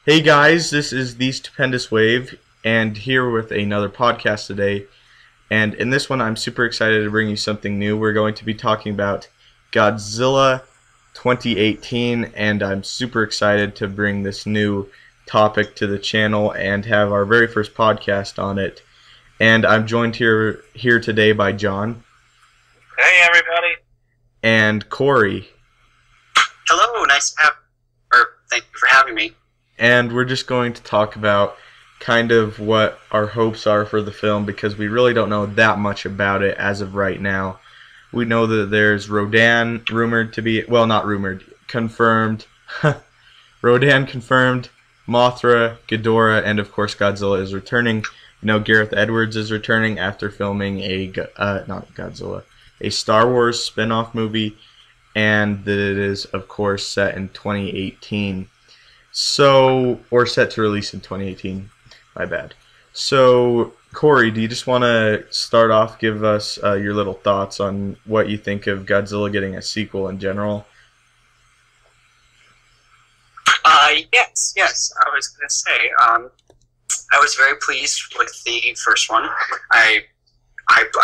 Hey guys, this is the Stupendous Wave, and here with another podcast today. And in this one, I'm super excited to bring you something new. We're going to be talking about Godzilla 2018, and I'm super excited to bring this new topic to the channel and have our very first podcast on it. And I'm joined here today by John. Hey everybody. And Corey. Hello, thank you for having me. And we're just going to talk about kind of what our hopes are for the film, because we really don't know that much about it as of right now. We know that there's Rodan rumored to be, well, not rumored, confirmed. Rodan confirmed, Mothra, Ghidorah, and of course Godzilla is returning. You know, Gareth Edwards is returning after filming a Star Wars spin-off movie, and that it is, of course, set in 2018. Or set to release in 2018. My bad. So, Corey, do you just want to start off, give us your little thoughts on what you think of Godzilla getting a sequel in general? Yes. I was going to say, I was very pleased with the first one. I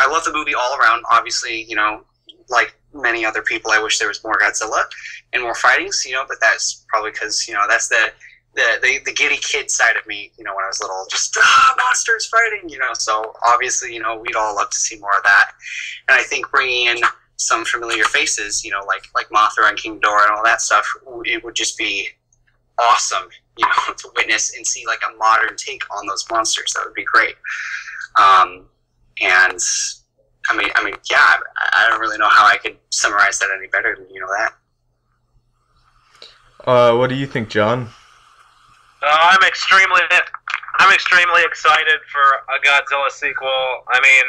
love the movie all around. Obviously, you know, like many other people, I wish there was more Godzilla and more fightings, you know, but that's probably because, you know, that's the giddy kid side of me, you know, when I was little, just, monsters fighting, you know, so obviously, you know, we'd all love to see more of that. And I think bringing in some familiar faces, you know, like Mothra and King Ghidorah and all that stuff, it would just be awesome, you know, to witness and see like a modern take on those monsters. That would be great. And I mean, yeah, I don't really know how I could summarize that any better than, you know, that. What do you think, John? I'm extremely excited for a Godzilla sequel. I mean,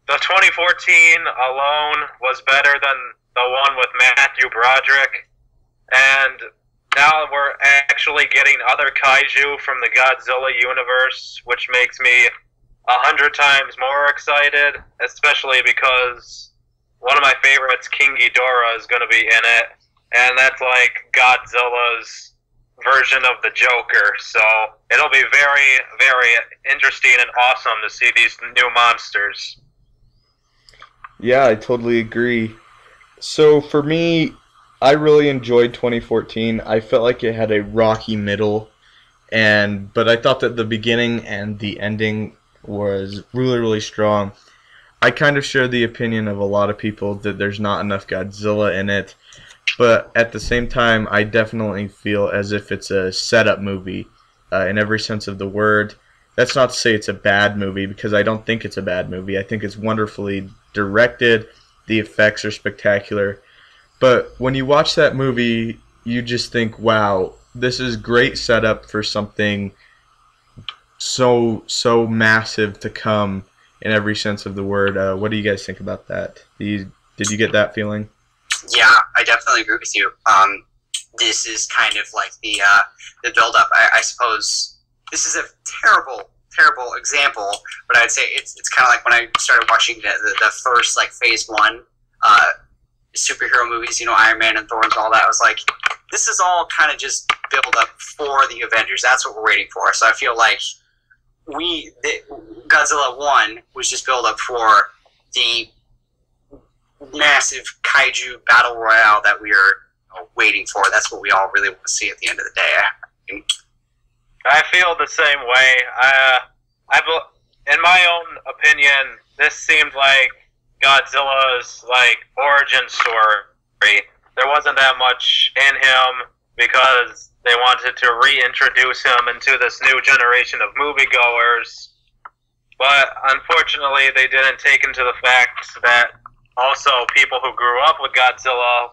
the 2014 alone was better than the one with Matthew Broderick, and now we're actually getting other kaiju from the Godzilla universe, which makes me 100 times more excited, especially because one of my favorites, King Ghidorah, is going to be in it, and that's like Godzilla's version of the Joker, so it'll be very, very interesting and awesome to see these new monsters. Yeah, I totally agree. So for me, I really enjoyed 2014. I felt like it had a rocky middle, but I thought that the beginning and the ending was really, really strong. I kind of share the opinion of a lot of people that there's not enough Godzilla in it, but at the same time, I definitely feel as if it's a setup movie in every sense of the word. That's not to say it's a bad movie, because I don't think it's a bad movie. I think it's wonderfully directed. The effects are spectacular. But when you watch that movie, you just think, wow, this is great setup for something so massive to come in every sense of the word. What do you guys think about that? Did you get that feeling? Yeah, I definitely agree with you. This is kind of like the build-up. I suppose this is a terrible example, but I'd say it's kind of like when I started watching the first like Phase 1 superhero movies, you know, Iron Man and Thor and all that. I was like, this is all kind of just build up for the Avengers. That's what we're waiting for. So I feel like Godzilla 1 was just build up for the massive kaiju battle royale that we are waiting for. That's what we all really want to see at the end of the day. I feel the same way. In my own opinion, this seemed like Godzilla's like origin story. There wasn't that much in him because they wanted to reintroduce him into this new generation of moviegoers. But unfortunately, they didn't take into the fact that also people who grew up with Godzilla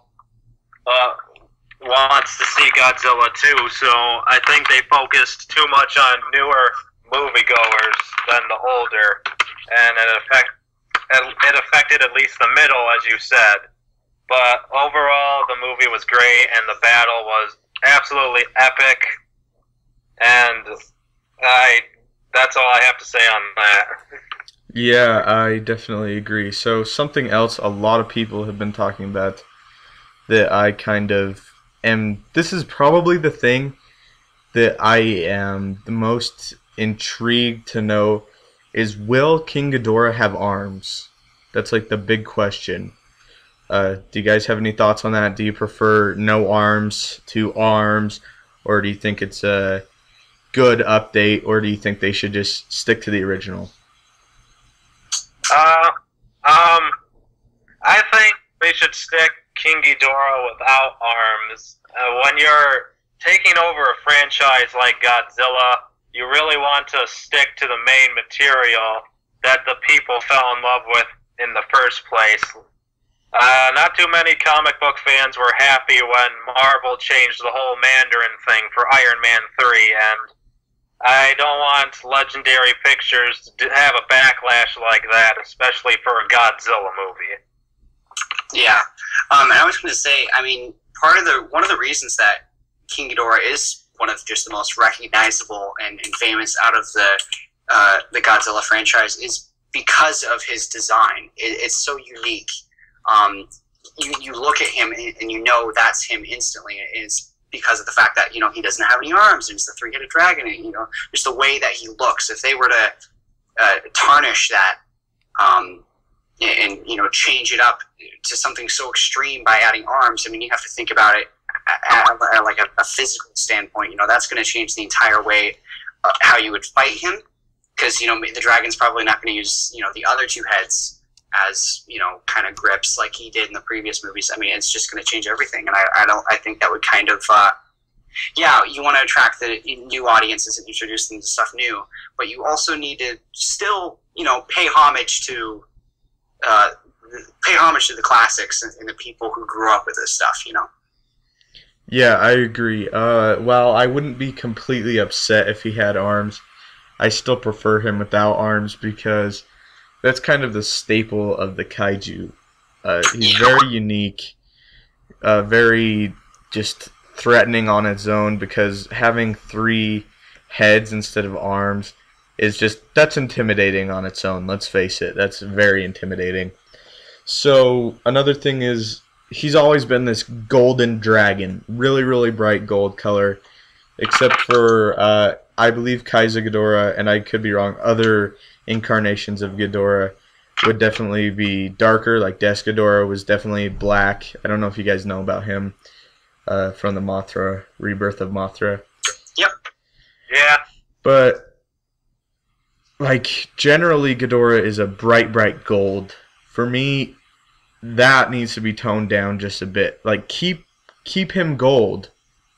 wants to see Godzilla too. So I think they focused too much on newer moviegoers than the older, and it affected at least the middle, as you said. But overall, the movie was great, and the battle was absolutely epic, and that's all I have to say on that. Yeah, I definitely agree. So something else a lot of people have been talking about that I kind of am, this is probably the thing that I am the most intrigued to know is, will King Ghidorah have arms? That's like the big question. Do you guys have any thoughts on that? Do you prefer no arms to arms, or do you think it's a good update, or do you think they should just stick to the original? I think they should stick King Ghidorah without arms. When you're taking over a franchise like Godzilla, you really want to stick to the main material that the people fell in love with in the first place. Not too many comic book fans were happy when Marvel changed the whole Mandarin thing for Iron Man 3, and I don't want Legendary Pictures to have a backlash like that, especially for a Godzilla movie. Yeah, and I was going to say, I mean, one of the reasons that King Ghidorah is one of just the most recognizable and famous out of the Godzilla franchise is because of his design. It's so unique. You look at him and you know that's him instantly. It's because of the fact that, you know, he doesn't have any arms, and he's the three-headed dragon, and, you know, just the way that he looks. If they were to tarnish that and, you know, change it up to something so extreme by adding arms, I mean, you have to think about it at like a physical standpoint. You know, that's going to change the entire way how you would fight him, because, you know, the dragon's probably not going to use, you know, the other two heads as, you know, kind of grips like he did in the previous movies. I mean, it's just going to change everything, and I think that would kind of yeah, you want to attract the new audiences and introduce them to stuff new, but you also need to still, you know, pay homage to the classics and the people who grew up with this stuff, you know. Yeah, I agree. While I wouldn't be completely upset if he had arms, I still prefer him without arms, because that's kind of the staple of the kaiju. He's very unique, very just threatening on its own, because having three heads instead of arms is that's intimidating on its own. Let's face it, that's very intimidating. So another thing is, he's always been this golden dragon, really, really bright gold color, except for, I believe Kaiser Ghidorah, and I could be wrong, other incarnations of Ghidorah would definitely be darker. Like Death Ghidorah was definitely black. I don't know if you guys know about him from the Mothra, Rebirth of Mothra. Yep. Yeah. But, like, generally Ghidorah is a bright, bright gold. For me, that needs to be toned down just a bit. Like, keep him gold,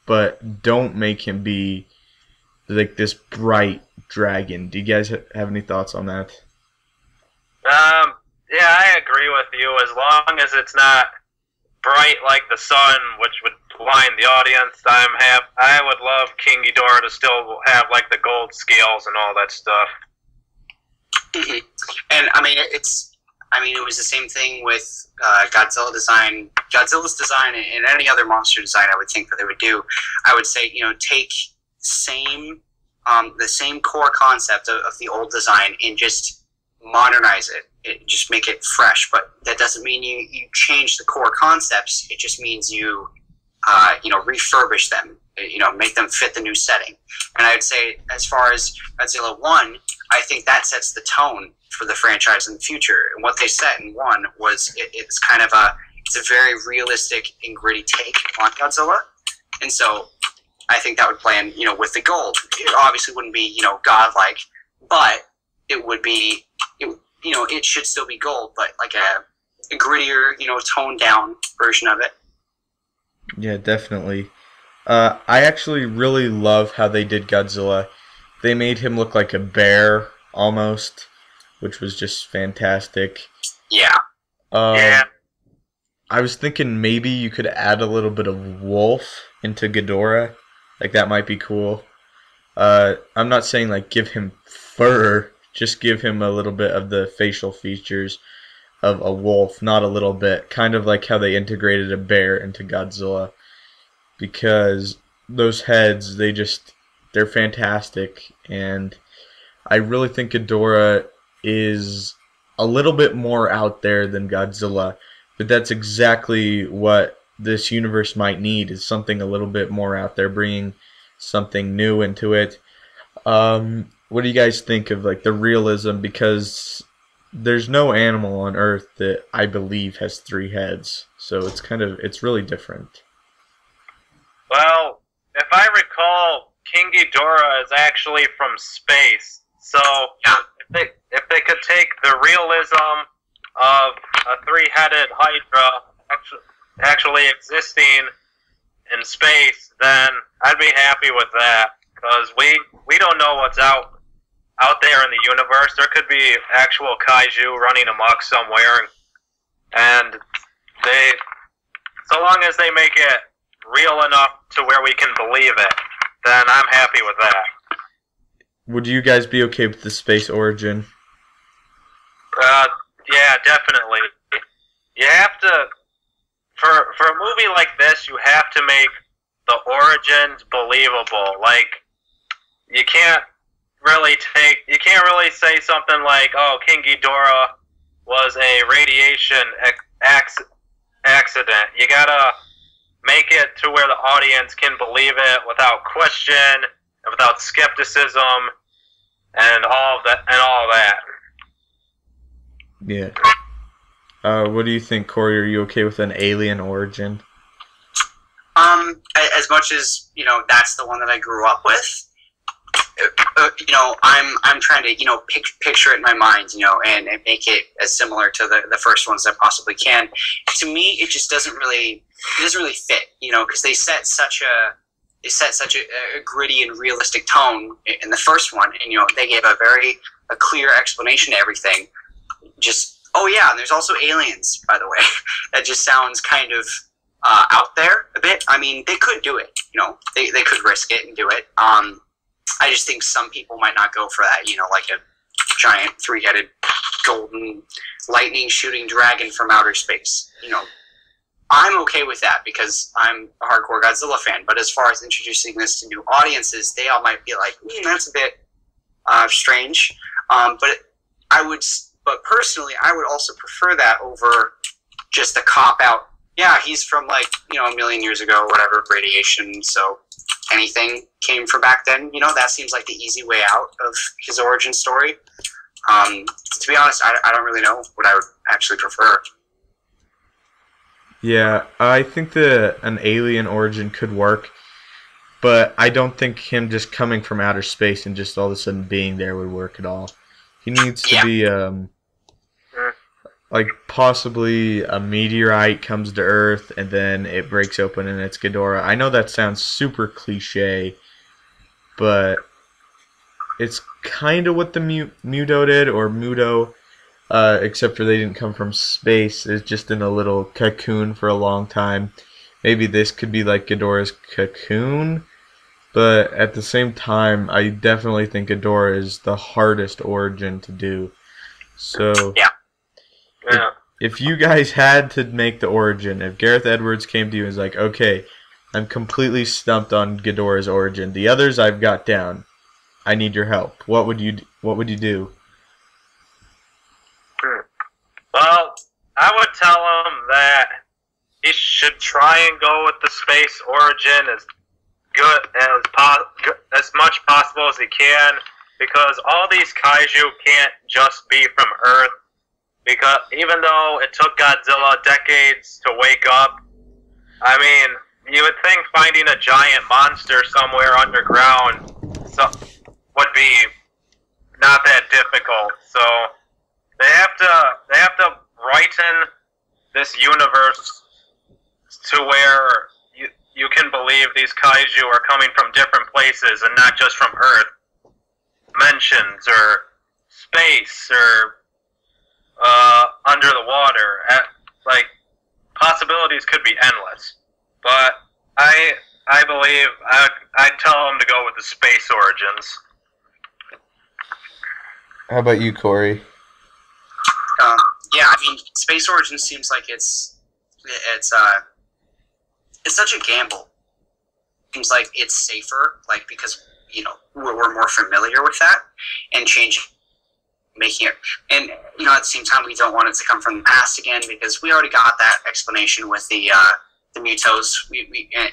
but don't make him be like this bright dragon. Do you guys have any thoughts on that? Yeah, I agree with you. As long as it's not bright like the sun, which would blind the audience, I would love King Ghidorah to still have like the gold scales and all that stuff. Mm-hmm. And I mean, it was the same thing with Godzilla's design, and any other monster design I would think that they would do. I would say, you know, take the same core concept of the old design and just modernize it. Just make it fresh. But that doesn't mean you change the core concepts. It just means you refurbish them. You know, make them fit the new setting. And I would say, as far as Godzilla 1, I think that sets the tone for the franchise in the future. And what they set in 1 was it's kind of it's a very realistic and gritty take on Godzilla. And so I think that would play in, you know, with the gold. It obviously wouldn't be, you know, godlike, but it would be, it should still be gold, but like a grittier, you know, toned down version of it. Yeah, definitely. I actually really love how they did Godzilla. They made him look like a bear, almost, which was just fantastic. Yeah. Yeah. I was thinking maybe you could add a little bit of wolf into Ghidorah. Like, that might be cool. I'm not saying, like, give him fur. Just give him a little bit of the facial features of a wolf. Not a little bit. Kind of like how they integrated a bear into Godzilla. Because those heads, they're fantastic. And I really think Ghidorah is a little bit more out there than Godzilla. But that's exactly what this universe might need, is something a little bit more out there, bringing something new into it. What do you guys think of like the realism? Because there's no animal on Earth that I believe has 3 heads, so it's really different. Well, if I recall, King Ghidorah is actually from space. So if they could take the realism of a 3-headed Hydra actually existing in space, then I'd be happy with that. Because we don't know what's out there in the universe. There could be actual kaiju running amok somewhere, and so long as they make it real enough to where we can believe it, then I'm happy with that. Would you guys be okay with the space origin? Yeah, definitely. You have to, for a movie like this, you have to make the origins believable. Like, you can't really say something like, oh, King Ghidorah was a radiation accident. You gotta make it to where the audience can believe it without question and without skepticism and all of that. Yeah. What do you think, Corey? Are you okay with an alien origin? As much as, that's the one that I grew up with, I'm trying to, picture it in my mind, and make it as similar to the first ones as I possibly can. To me, it just doesn't really fit, because they set such a gritty and realistic tone in the first one, and they gave a clear explanation to everything. Just, oh yeah, and there's also aliens, by the way. That just sounds kind of out there a bit. I mean, they could do it, they could risk it and do it. I just think some people might not go for that, like a giant 3-headed golden lightning shooting dragon from outer space. I'm okay with that because I'm a hardcore Godzilla fan. But as far as introducing this to new audiences, they all might be like, that's a bit strange. But personally, I would also prefer that over just the cop-out, yeah, he's from a million years ago, whatever, radiation, so anything came from back then. That seems like the easy way out of his origin story. To be honest, I don't really know what I would actually prefer. Yeah, I think an alien origin could work, but I don't think him just coming from outer space and just all of a sudden being there would work at all. He needs to be, possibly a meteorite comes to Earth and then it breaks open and it's Ghidorah. I know that sounds super cliche, but it's kind of what the Muto did, or Muto, except for they didn't come from space. It's just in a little cocoon for a long time. Maybe this could be like Ghidorah's cocoon, but at the same time, I definitely think Ghidorah is the hardest origin to do. So, yeah. If you guys had to make the origin, if Gareth Edwards came to you and was like, okay, I'm completely stumped on Ghidorah's origin. The others I've got down. I need your help. What would you do? Well, I would tell him that he should try and go with the space origin as much possible as he can, because all these kaiju can't just be from Earth. Because even though it took Godzilla decades to wake up, I mean, you would think finding a giant monster somewhere underground would be not that difficult. So they have to brighten this universe to where you can believe these kaiju are coming from different places and not just from Earth. Dimensions or space or under the water. Possibilities could be endless. But I believe I'd tell them to go with the space origins. How about you, Corey? Yeah, I mean, space origins seems like it's such a gamble. Seems like it's safer, because we're more familiar with that, and making it, and at the same time we don't want it to come from the past again, because we already got that explanation with the the Mutos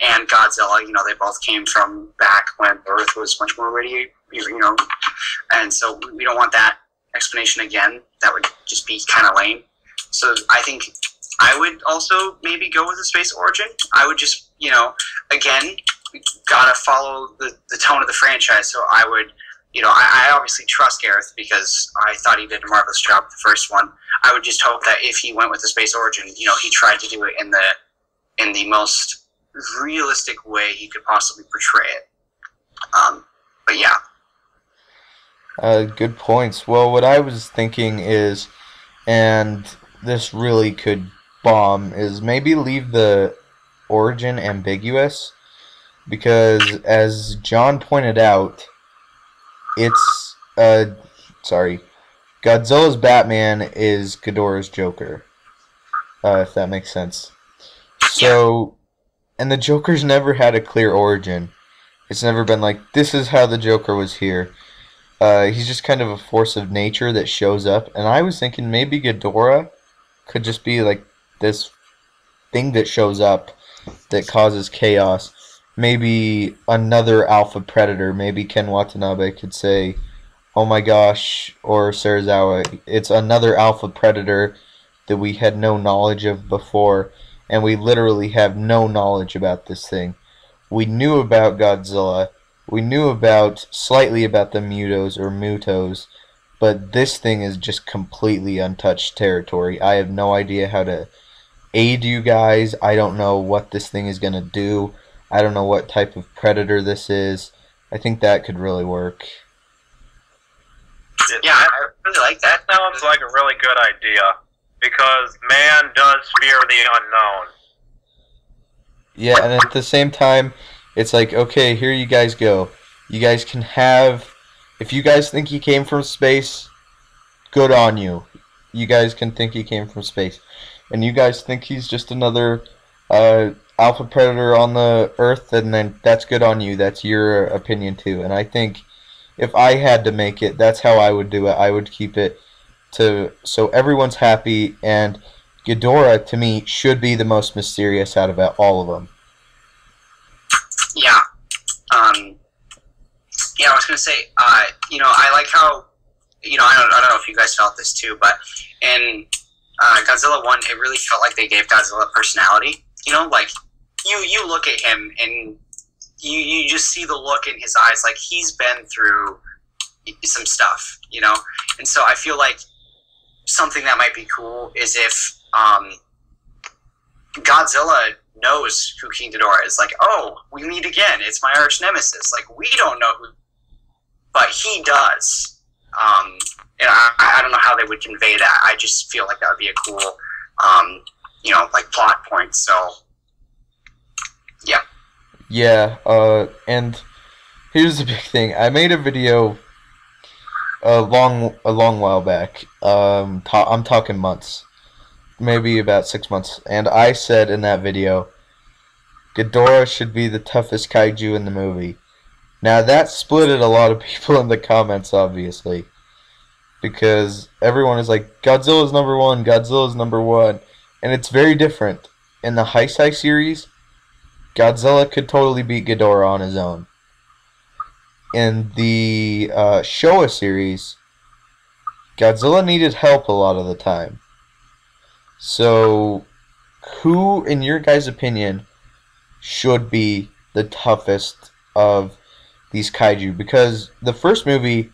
and Godzilla, you know, they both came from back when Earth was much more radiated, you know, and so we don't want that explanation again. That would just be kind of lame. So I think I would also maybe go with a space origin. I would just, you know, again, we gotta follow the tone of the franchise. So I would, you know, I obviously trust Gareth because I thought he did a marvelous job with the first one. I would just hope that if he went with the space origin, you know, he tried to do it in the most realistic way he could possibly portray it. But yeah. Good points. Well, what I was thinking is, and this really could bomb, is maybe leave the origin ambiguous, because as John pointed out, it's Godzilla's Batman is Ghidorah's Joker, if that makes sense. So, and the Joker's never had a clear origin. It's never been like, this is how the Joker was here. He's just kind of a force of nature that shows up. And I was thinking maybe Ghidorah could just be like this thing that shows up that causes chaos. Maybe another alpha predator. Maybe Ken Watanabe could say, oh my gosh, or Serizawa, it's another alpha predator that we had no knowledge of before. And we literally have no knowledge about this thing. We knew about Godzilla. We knew slightly about the Mutos, but this thing is just completely untouched territory. I have no idea how to aid you guys. I don't know what this thing is going to do. I don't know what type of predator this is. I think that could really work. Yeah, I really like that. That sounds like a really good idea, because man does fear the unknown. Yeah, and at the same time, it's like, okay, here you guys go. You guys can have, if you guys think he came from space, good on you. You guys can think he came from space. And you guys think he's just another alpha predator on the Earth, and then that's good on you. That's your opinion too. And I think if I had to make it, that's how I would do it. I would keep it to so everyone's happy, and Ghidorah, to me, should be the most mysterious out of all of them. Yeah. Yeah, I was going to say, you know, I like how, you know, I don't know if you guys felt this too, but in Godzilla 1, it really felt like they gave Godzilla personality. You know, like, you look at him and you just see the look in his eyes, like he's been through some stuff, you know? And so I feel like something that might be cool is if Godzilla knows who King Ghidorah is. Like, oh, we meet again. It's my arch nemesis. Like, we don't know who, but he does. And I don't know how they would convey that. I just feel like that would be a cool, you know, like plot point. So, yeah. Yeah, and here's the big thing. I made a video a long while back. I'm talking months. Maybe about 6 months. And I said in that video, Ghidorah should be the toughest kaiju in the movie. Now that splitted a lot of people in the comments, obviously. Because everyone is like, Godzilla's number one, Godzilla's number one. And it's very different. In the Heisei series, Godzilla could totally beat Ghidorah on his own. In the Showa series, Godzilla needed help a lot of the time. So, who, in your guys' opinion, should be the toughest of these kaiju? Because the first movie,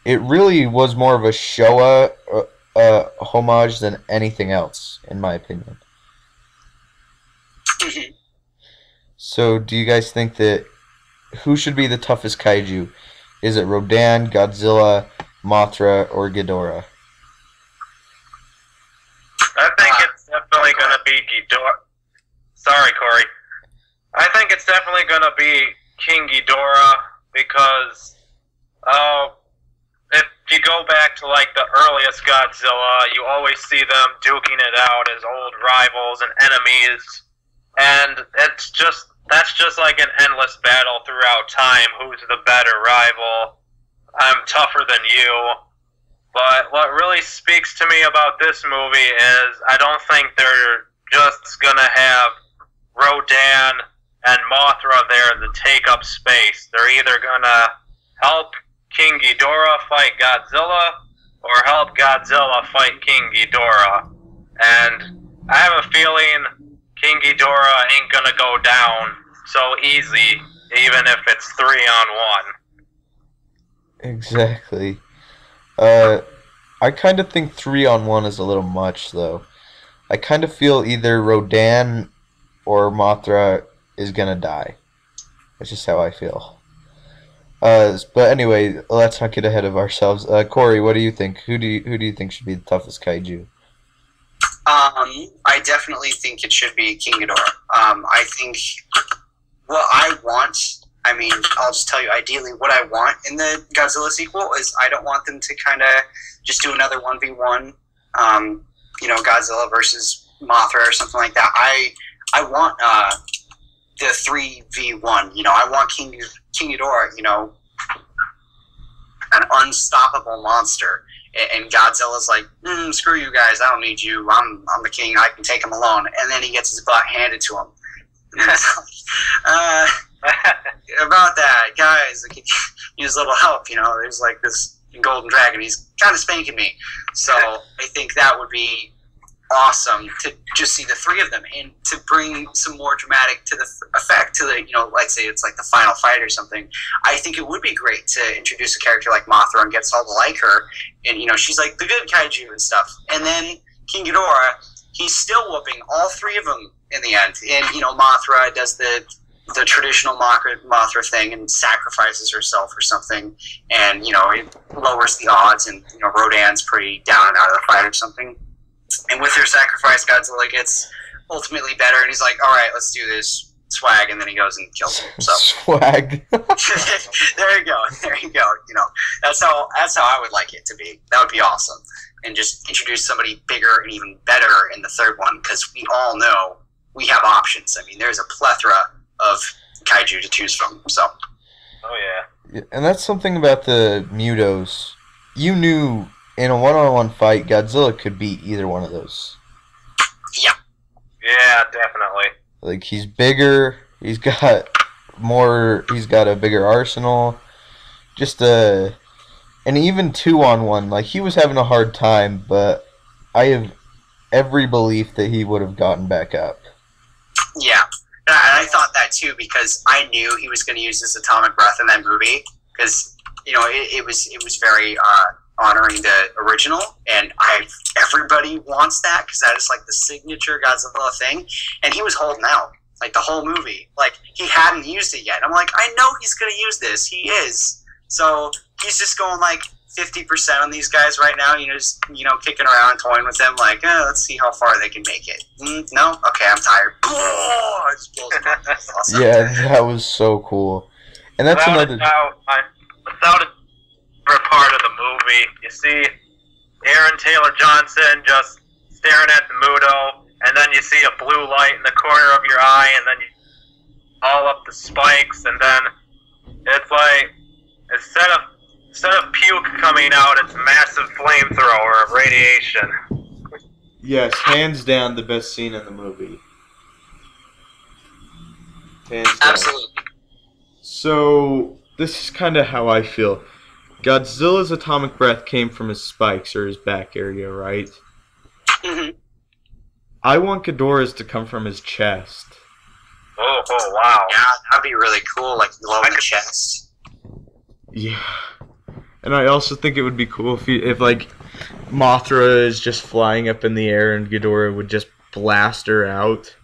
it really was more of a Showa homage than anything else, in my opinion. So, do you guys think that who should be the toughest kaiju? Is it Rodan, Godzilla, Mothra, or Ghidorah? I think it's definitely going to be Ghidorah. Sorry, Corey. I think it's definitely going to be King Ghidorah because if you go back to like the earliest Godzilla, you always see them duking it out as old rivals and enemies, and that's just like an endless battle throughout time. Who's the better rival? I'm tougher than you. But what really speaks to me about this movie is I don't think they're just gonna have Rodan and Mothra there to take up space. They're either gonna help King Ghidorah fight Godzilla, or help Godzilla fight King Ghidorah. And I have a feeling King Ghidorah ain't gonna go down so easy, even if it's 3-on-1. Exactly. I kind of think 3-on-1 is a little much, though. I kind of feel either Rodan or Mothra is gonna die. That's just how I feel. But anyway, let's not get ahead of ourselves. Corey, what do you think? Who do you think should be the toughest kaiju? I definitely think it should be King Ghidorah. I think what I want, I mean, I'll just tell you, ideally, what I want in the Godzilla sequel is I don't want them to kind of just do another 1v1, Godzilla versus Mothra or something like that. I want the 3v1. I want King Ghidorah, an unstoppable monster. And Godzilla's like, screw you guys, I don't need you. I'm the king. I can take him alone. And then he gets his butt handed to him. About that, guys, I could use a little help. There's like this golden dragon. He's kind of spanking me. So I think that would be awesome to just see the three of them and to bring some more dramatic to the effect to the, let's say it's like the final fight or something. I think it would be great to introduce a character like Mothra and get us all to like her. And, she's like the good kaiju and stuff. And then King Ghidorah, he's still whooping all three of them in the end. And, Mothra does the traditional Mothra thing and sacrifices herself or something. And, it lowers the odds. And, Rodan's pretty down and out of the fight or something. And with her sacrifice, Godzilla gets ultimately better, and he's like, all right, let's do this. Swag, and then he goes and kills him. So. Swag. There you go. That's how I would like it to be. That would be awesome. And just introduce somebody bigger and even better in the third one, because we all know we have options. I mean, there's a plethora of kaiju to choose from. So. Oh, yeah. And that's something about the Mutos. You knew in a one-on-one fight, Godzilla could beat either one of those. Yeah. Yeah, definitely. Like, he's bigger, he's got a bigger arsenal, and even 2-on-1, like, he was having a hard time, but I have every belief that he would have gotten back up. Yeah, and I thought that too, because I knew he was going to use his atomic breath in that movie, because, it was very, honoring the original, and everybody wants that because that is like the signature Godzilla thing, and he was holding out like the whole movie, like he hadn't used it yet. I'm like, I know he's gonna use this. He is. So he's just going like 50% on these guys right now. Just kicking around and toying with them, like, let's see how far they can make it. No, okay, I'm tired. Oh, just blows them up. That's awesome. Yeah, that was so cool, and that's another. Without a part of the movie, you see Aaron Taylor Johnson just staring at the Muto, and then you see a blue light in the corner of your eye, and then you all up the spikes, and then it's like instead of puke coming out, it's massive flamethrower of radiation. Yes, hands down the best scene in the movie. Hands down. Absolutely. So this is kind of how I feel. Godzilla's atomic breath came from his spikes, or his back area, right? Mm-hmm. I want Ghidorah's to come from his chest. Oh, wow. Yeah, that'd be really cool, like below the chest. Yeah. And I also think it would be cool if like, Mothra is just flying up in the air and Ghidorah would just blast her out.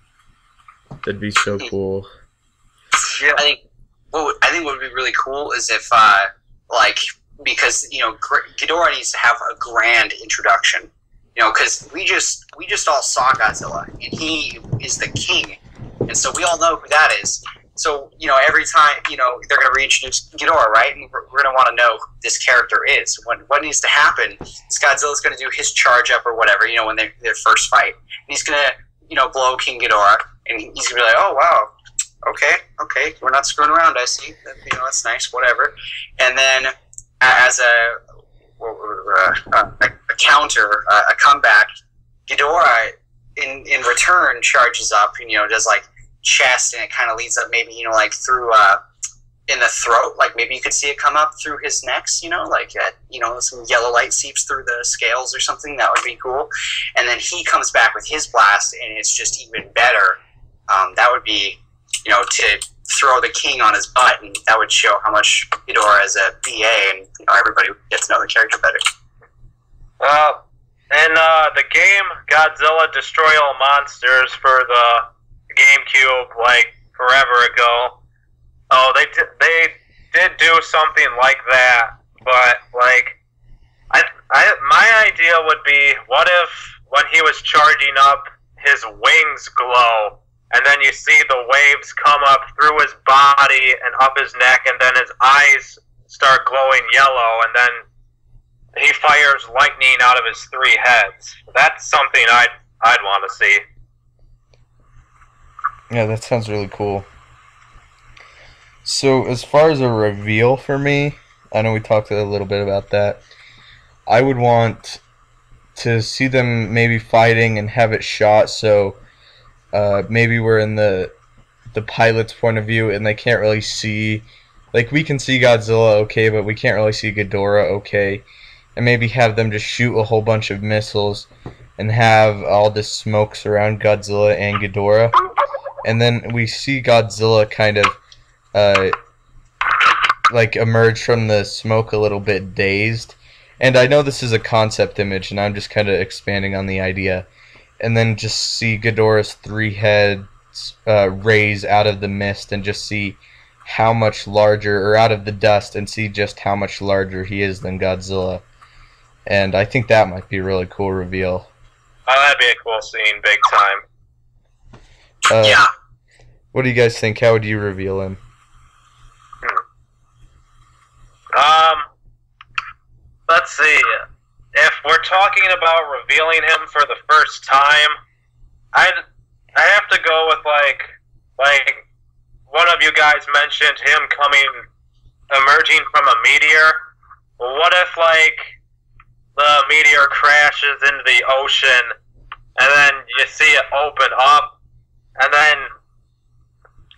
That'd be so cool. Yeah. I think what would be really cool is if, because Ghidorah needs to have a grand introduction, because we just all saw Godzilla and he is the king, and so we all know who that is. So every time they're going to reintroduce Ghidorah, right? And we're going to want to know who this character is. What needs to happen is Godzilla's going to do his charge up or whatever, when their first fight, and he's going to blow King Ghidorah, and he's going to be like, oh wow. Okay, we're not screwing around. I see. That's nice. Whatever. And then, as a counter, a comeback, Ghidorah in return charges up and does like chest, and it kind of leads up maybe, you know, like through in the throat, like maybe you could see it come up through his necks, you know, like you know, some yellow light seeps through the scales or something. That would be cool. And then he comes back with his blast, and it's just even better. That would be, you know, to throw the king on his butt, and that would show how much Ghidorah is a BA, and you know, everybody would get to know the character better. In the game Godzilla Destroy All Monsters for the GameCube, like forever ago, they did do something like that, but like my idea would be, what if when he was charging up, his wings glow, and then you see the waves come up through his body and up his neck, and then his eyes start glowing yellow, and then he fires lightning out of his 3 heads. That's something I'd want to see. Yeah, that sounds really cool. So, as far as a reveal for me, I know we talked a little bit about that. I would want to see them maybe fighting and have it shot, so maybe we're in the pilot's point of view and they can't really see. Like, we can see Godzilla okay, but we can't really see Ghidorah okay. And maybe have them just shoot a whole bunch of missiles and have all this smoke surround Godzilla and Ghidorah. And then we see Godzilla kind of like emerge from the smoke a little bit dazed. And I know this is a concept image, and I'm just kind of expanding on the idea. And then just see Ghidorah's 3 heads raise out of the mist, and just see how much larger, or out of the dust, and see just how much larger he is than Godzilla. And I think that might be a really cool reveal. Oh, that'd be a cool scene, big time. Yeah. What do you guys think? How would you reveal him? Let's see. If we're talking about revealing him for the first time, I have to go with like one of you guys mentioned him emerging from a meteor. Well, what if like the meteor crashes into the ocean, and then you see it open up, and then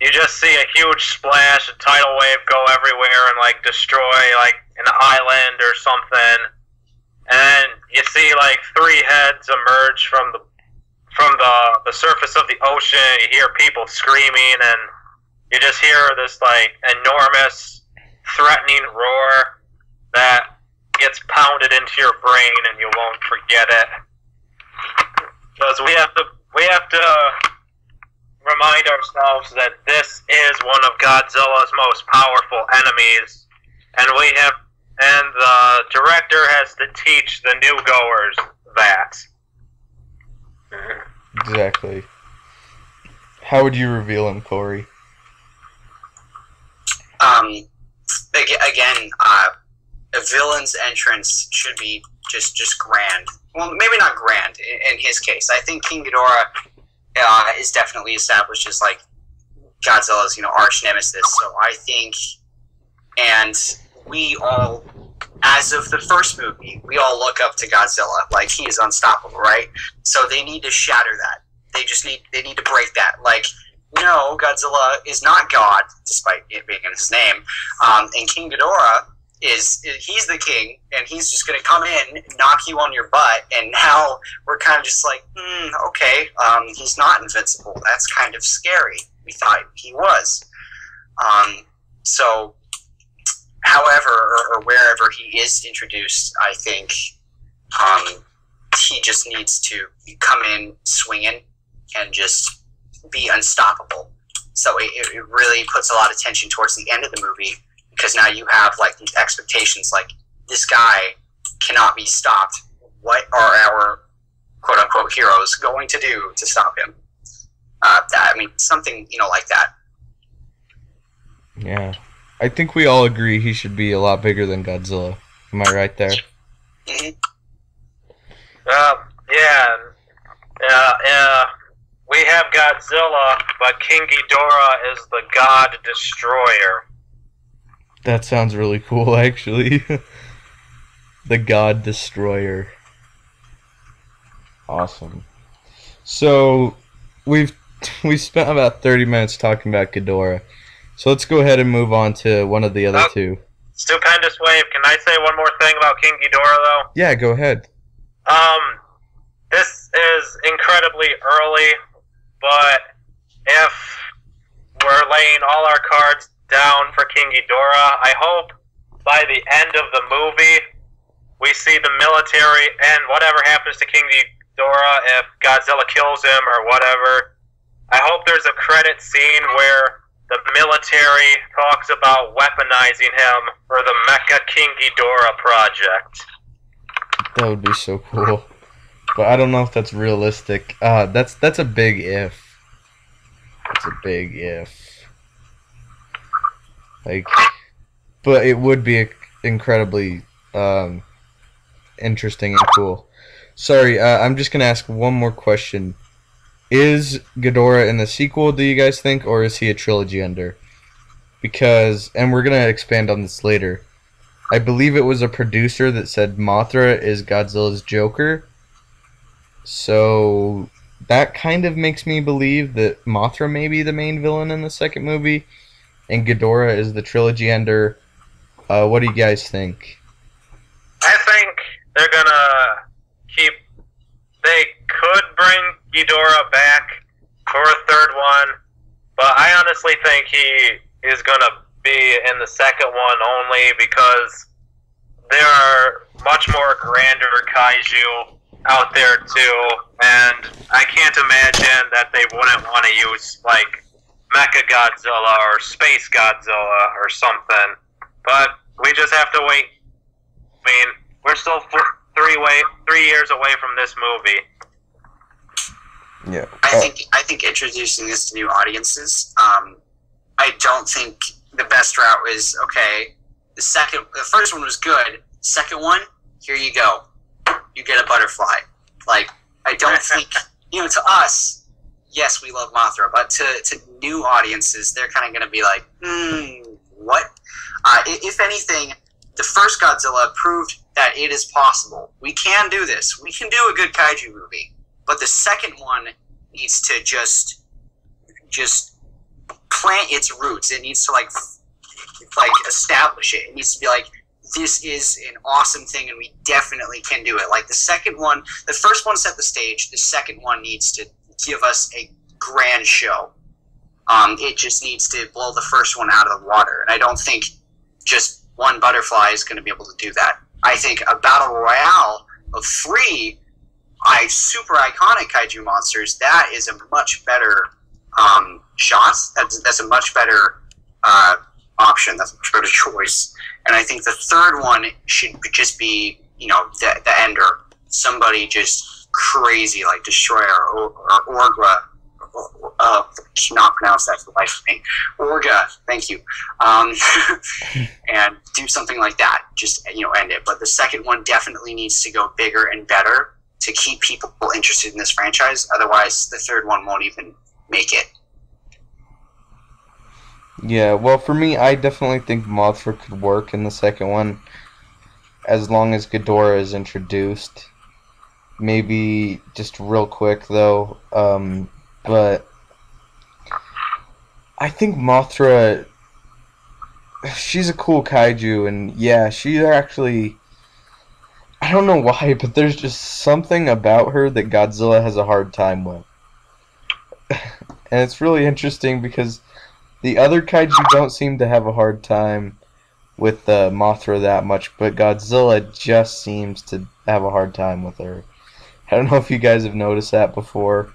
you just see a huge splash, a tidal wave go everywhere and like destroy like an island or something, and you see like 3 heads emerge from the surface of the ocean. You hear people screaming, and you just hear this like enormous threatening roar that gets pounded into your brain, and you won't forget it. Because we have to remind ourselves that this is one of Godzilla's most powerful enemies, and the director has to teach the new goers that. Exactly. How would you reveal him, Corey? Again, a villain's entrance should be just grand. Well, maybe not grand in his case. I think King Ghidorah is definitely established as like Godzilla's, you know, arch nemesis. So I think, and we all, as of the first movie, we all look up to Godzilla like he is unstoppable, right? So they need to shatter that. They need to break that. Like, no, Godzilla is not God, despite it being in his name. And King Ghidorah he's the king, and he's just going to come in, knock you on your butt, and now we're kind of just like, okay, he's not invincible. That's kind of scary. We thought he was. So, however, or wherever he is introduced, I think he just needs to come in swinging and just be unstoppable. So it really puts a lot of tension towards the end of the movie, because now you have like these expectations, like this guy cannot be stopped. What are our quote unquote heroes going to do to stop him? Something like that. Yeah, I think we all agree he should be a lot bigger than Godzilla. Am I right there? Mm-hmm. Yeah. We have Godzilla, but King Ghidorah is the God Destroyer. That sounds really cool, actually. The God Destroyer. Awesome. So, we've we spent about 30 minutes talking about Ghidorah. So let's go ahead and move on to one of the other two. Stupendous Wave. Can I say one more thing about King Ghidorah, though? Yeah, go ahead. This is incredibly early, but if we're laying all our cards down for King Ghidorah, I hope by the end of the movie we see the military, and whatever happens to King Ghidorah, if Godzilla kills him or whatever, I hope there's a credit scene where the military talks about weaponizing him for the Mecha King Ghidorah project. That would be so cool. But I don't know if that's realistic. That's a big if. That's a big if. Like, but it would be incredibly interesting and cool. Sorry, I'm just gonna ask one more question. Is Ghidorah in the sequel, do you guys think, or is he a trilogy ender? Because, and we're gonna expand on this later, I believe it was a producer that said Mothra is Godzilla's Joker. So that kind of makes me believe that Mothra may be the main villain in the second movie, and Ghidorah is the trilogy ender. What do you guys think? I think they're gonna keep... They could bring Ghidorah back for a third one, but I honestly think he is gonna be in the second one only because there are much more grander kaiju out there too, and I can't imagine that they wouldn't want to use like Mecha Godzilla or Space Godzilla or something. But we just have to wait. I mean, we're still 3 years away from this movie. Yeah, I think introducing this to new audiences. I don't think the best route is okay. The first one was good. Second one, here you go. You get a butterfly. Like, I don't think, to us, yes, we love Mothra, but to new audiences, they're kind of going to be like, what? If anything, the first Godzilla proved that it is possible. We can do this. We can do a good kaiju movie. But the second one needs to just plant its roots. It needs to like establish it. It needs to be like, this is an awesome thing, and we definitely can do it. Like the first one set the stage. The second one needs to give us a grand show. It just needs to blow the first one out of the water. And I don't think just one butterfly is going to be able to do that. I think a battle royale of 3 super iconic kaiju monsters, that is a much better shot. That's a much better option. That's a much better choice. And I think the third one should just be, the ender. Somebody just crazy, like Destroyer or Orga. Cannot pronounce that for the life of me. Orga, thank you. And do something like that. Just, end it. But the second one definitely needs to go bigger and better to keep people interested in this franchise. Otherwise, the third one won't even make it. Yeah, well, for me, I definitely think Mothra could work in the second one, as long as Ghidorah is introduced. Maybe just real quick, though, but I think Mothra, she's a cool kaiju, and yeah, she's actually, I don't know why, but there's just something about her that Godzilla has a hard time with. And it's really interesting because the other kaiju don't seem to have a hard time with Mothra that much, but Godzilla just seems to have a hard time with her. I don't know if you guys have noticed that before,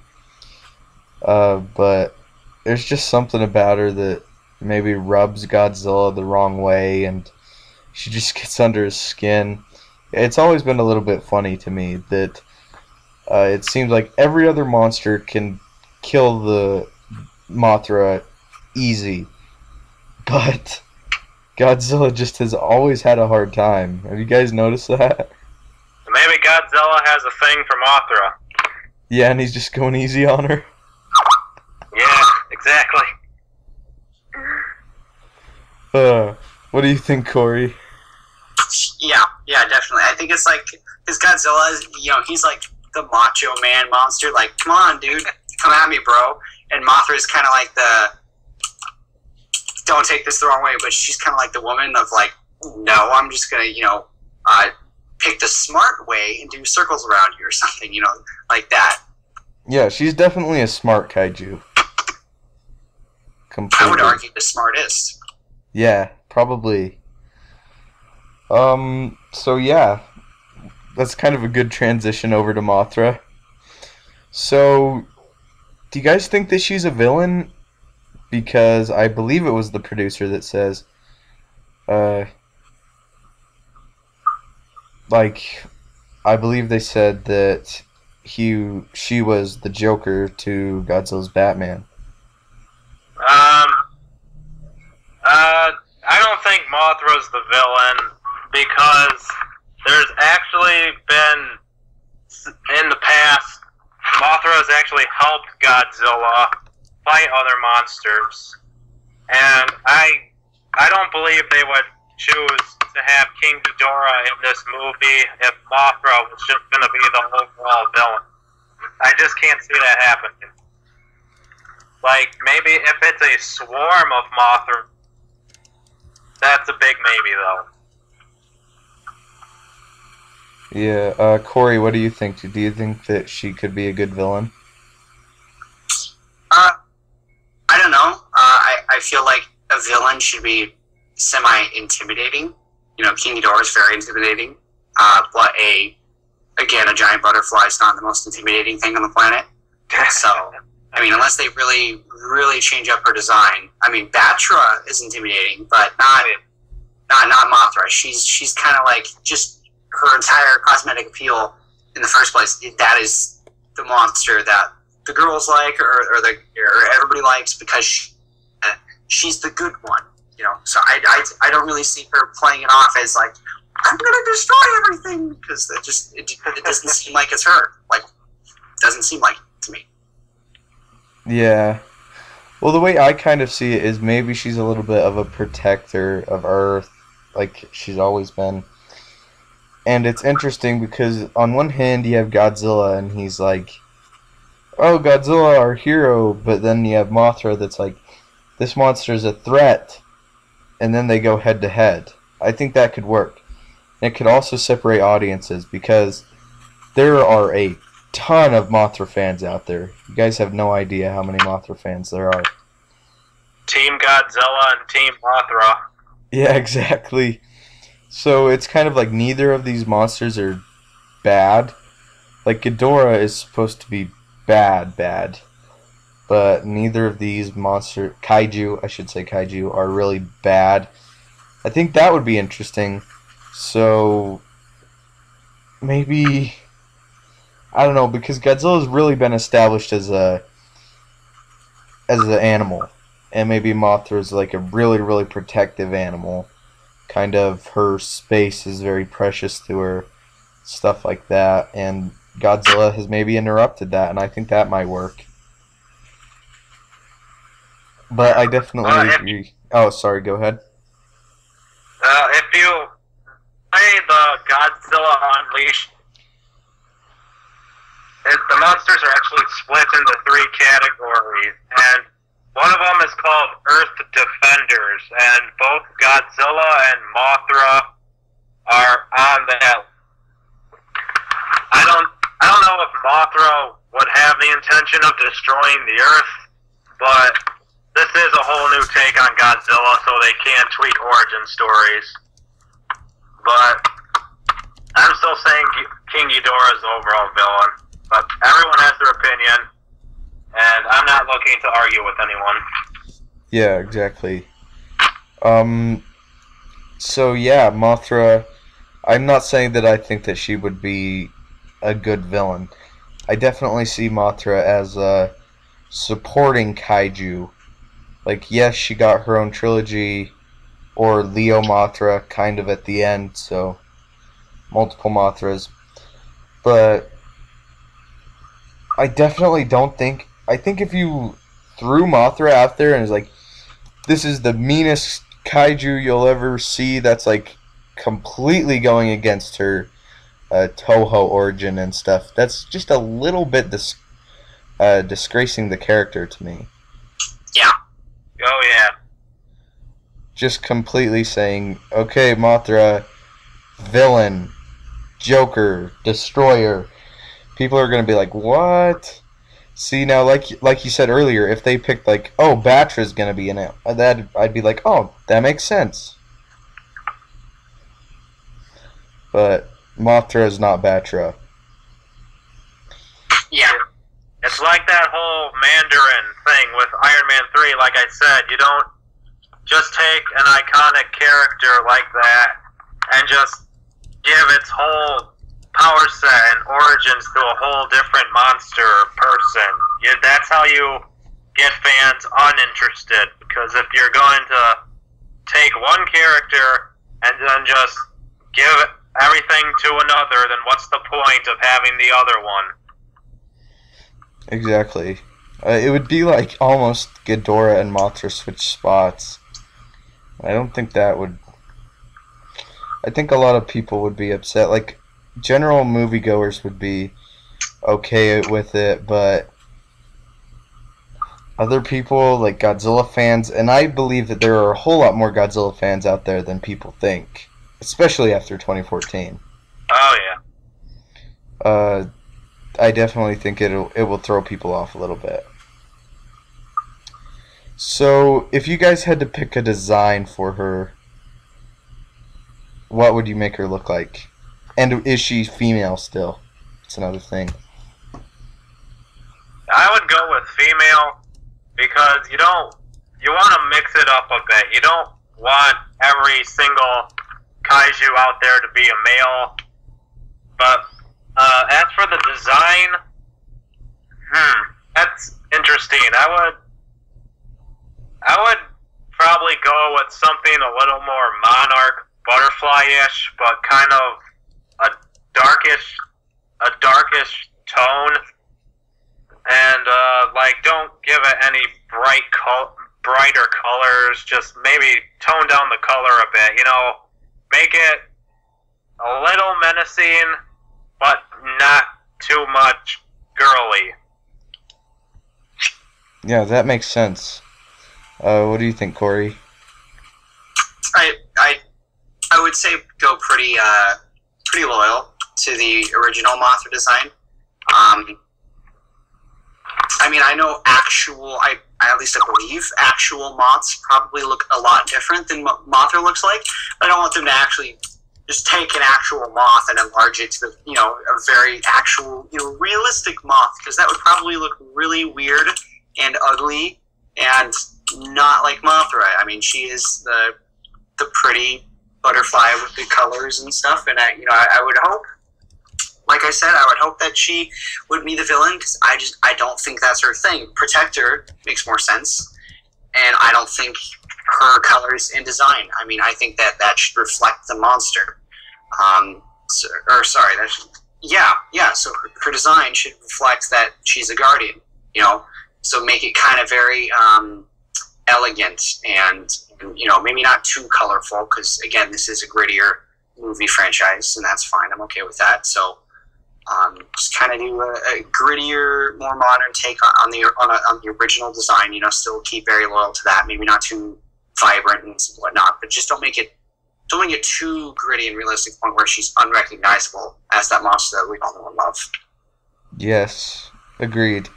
but there's just something about her that maybe rubs Godzilla the wrong way, and she just gets under his skin. It's always been a little bit funny to me that it seems like every other monster can kill the Mothra easy, but Godzilla just has always had a hard time. Have you guys noticed that? Maybe Godzilla has a thing for Mothra. Yeah, and he's just going easy on her. Yeah, exactly. What do you think, Corey? Yeah, definitely. I think it's like, because Godzilla is, he's like the macho man monster. Like, come on, dude, come at me, bro. and Mothra is kind of like the, don't take this the wrong way, but she's kind of like the woman of like, no, I'm just gonna, pick the smart way and do circles around you or something, like that. Yeah, she's definitely a smart kaiju. Completely. I would argue the smartest. Yeah, probably. So yeah, that's kind of a good transition over to Mothra. So, do you guys think that she's a villain? Because I believe it was the producer that says, I believe they said that she was the Joker to Godzilla's Batman. I don't think Mothra's the villain because there's actually been, in the past, Mothra has actually helped Godzilla fight other monsters, and I don't believe they would choose to have King Ghidorah in this movie if Mothra was just going to be the overall villain. I just can't see that happening. Like, maybe if it's a swarm of Mothra, that's a big maybe, though. Yeah, Corey, what do you think? Do you think that she could be a good villain? I don't know. I feel like a villain should be semi-intimidating. King Ghidorah is very intimidating. But a giant butterfly is not the most intimidating thing on the planet. So, unless they really, really change up her design. Batra is intimidating, but not Mothra. She's kind of like just her entire cosmetic appeal in the first place. That is the monster that the girls like, or everybody likes because she's the good one. So I don't really see her playing it off as like, I'm gonna destroy everything, because it doesn't seem like it's her. Like, it doesn't seem like it to me. Yeah. Well, the way I kind of see it is maybe she's a little bit of a protector of Earth, like she's always been. And it's interesting because on one hand you have Godzilla and he's like, oh, Godzilla, our hero, but then you have Mothra that's like, this monster is a threat, and then they go head to head. I think that could work. And it could also separate audiences because there are a ton of Mothra fans out there. You guys have no idea how many Mothra fans there are. Team Godzilla and Team Mothra. Yeah, exactly. So it's kind of like neither of these monsters are bad. Like Ghidorah is supposed to be bad, but neither of these kaiju are really bad. I think that would be interesting. So maybe, I don't know, because Godzilla's really been established as an animal, and maybe Mothra is like a really, really protective animal. Kind of her space is very precious to her, stuff like that, and Godzilla has maybe interrupted that, and I think that might work. But I definitely agree. Oh, sorry, go ahead. If you play the Godzilla Unleashed, the monsters are actually split into 3 categories, and one of them is called Earth Defenders, and both Godzilla and Mothra are on that. I don't know if Mothra would have the intention of destroying the Earth, but this is a whole new take on Godzilla, so they can tweak origin stories. But I'm still saying King Ghidorah is the overall villain. But everyone has their opinion, and I'm not looking to argue with anyone. Yeah, exactly. So yeah, Mothra, I'm not saying that I think that she would be a good villain. I definitely see Mothra as a supporting kaiju. Like, yes, she got her own trilogy, or Leo Mothra, kind of at the end, so multiple Mothras. But I definitely don't think, I think if you threw Mothra out there and was like, this is the meanest kaiju you'll ever see, that's like completely going against her Toho origin and stuff, that's just a little bit disgracing the character to me. Yeah. Oh, yeah. Just completely saying, okay, Mothra, villain, Joker, Destroyer. People are going to be like, what? See, now, like you said earlier, if they picked, like, oh, Batra's going to be in it, I'd be like, oh, that makes sense. But Mothra is not Batra. Yeah. It's like that whole Mandarin thing with Iron Man 3, like I said, you don't just take an iconic character like that and just give its whole power set and origins to a whole different monster person. That's how you get fans uninterested, because if you're going to take one character and then just give everything to another, then what's the point of having the other one? Exactly. It would be like almost Ghidorah and Mothra switch spots. I don't think that would... I think a lot of people would be upset. Like, general moviegoers would be okay with it, but other people, like Godzilla fans, and I believe that there are a whole lot more Godzilla fans out there than people think, especially after 2014. Oh, yeah. I definitely think it will throw people off a little bit. So, if you guys had to pick a design for her, what would you make her look like? And is she female still? It's another thing. I would go with female, because you want to mix it up a bit. You don't want every single kaiju out there to be a male. But as for the design, that's interesting. I would probably go with something a little more monarch butterfly-ish, but kind of a darkish tone. And don't give it any brighter colors. Just maybe tone down the color a bit. Make it a little menacing, but not too much girly. Yeah, that makes sense. What do you think, Corey? I would say go pretty loyal to the original Mothra design. I know I at least I believe actual moths probably look a lot different than what Mothra looks like. I don't want them to actually just take an actual moth and enlarge it to a very actual, realistic moth, because that would probably look really weird and ugly and not like Mothra. She is the pretty butterfly with the colors and stuff, and I would hope, like I said, I would hope that she would be the villain, because I don't think that's her thing. Protector makes more sense, and I don't think her colors and design. I think that should reflect the monster. So her design should reflect that she's a guardian. So make it kind of very elegant and maybe not too colorful, because again, this is a grittier movie franchise, and that's fine. I'm okay with that. So just kind of do a grittier, more modern take on the original design. Still keep very loyal to that. Maybe not too vibrant and whatnot, but just don't make it too gritty and realistic, point where she's unrecognizable as that monster that we all know and love. Yes, agreed.